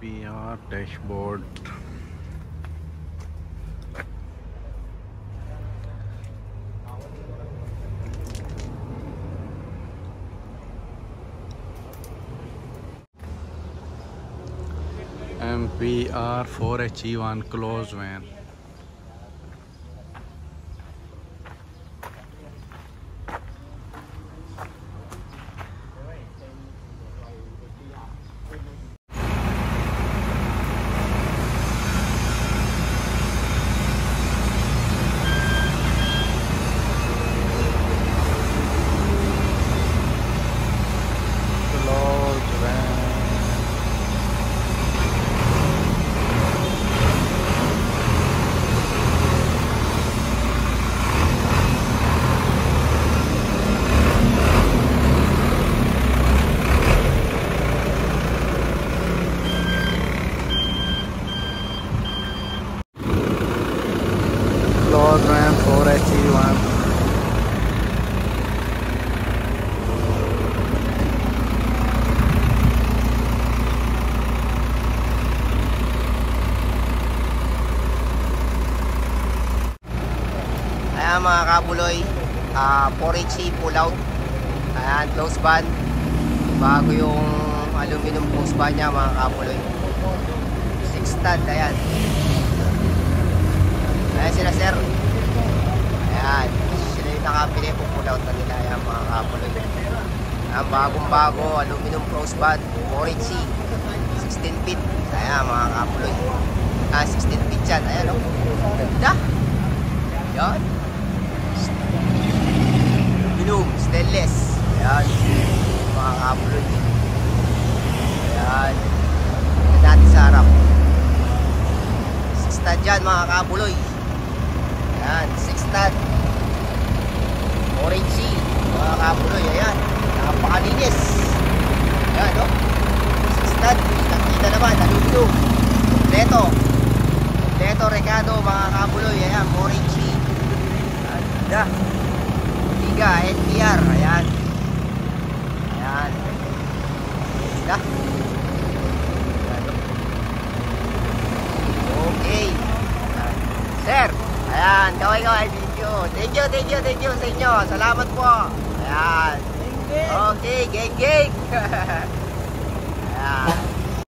MPR dashboard. MPR 4HE1 closed van. Closed van 4HE1. Ayan mga kabuloy, 4HE pull out. Ayan, close van. Bago yung aluminum close van nya mga kabuloy. 6 stand, ayan. Ayan sila sir. Ayan, sila yung nakapili po pull out na nila. Ayan mga kabuloy. Ayan, bagong bago, aluminum close van, 4HE, 16 feet. Ayan mga kabuloy. 16 feet yan, ayan o. Ganda. Ayan. Aluminum, stainless. Ayan, mga kabuloy. Ayan. Ito natin sa harap. 6 stand dyan mga kabuloy. Ayan, 6 stand. 4HE, mga kabuloy. Ayan, napakalinis. Ayan, no? 6 stand. Kita naman, aluminum. Kompleto. Kompleto, Recado, mga kabuloy. Ayan, 4HE. Ganda. Liga, NPR. Ayan. Ayan. Ganda. Okay. Ayan. Sir, ayan, kaway-kaway video. Thank you sa inyo. Salamat po. Ayan. Okay, geng. Ayan.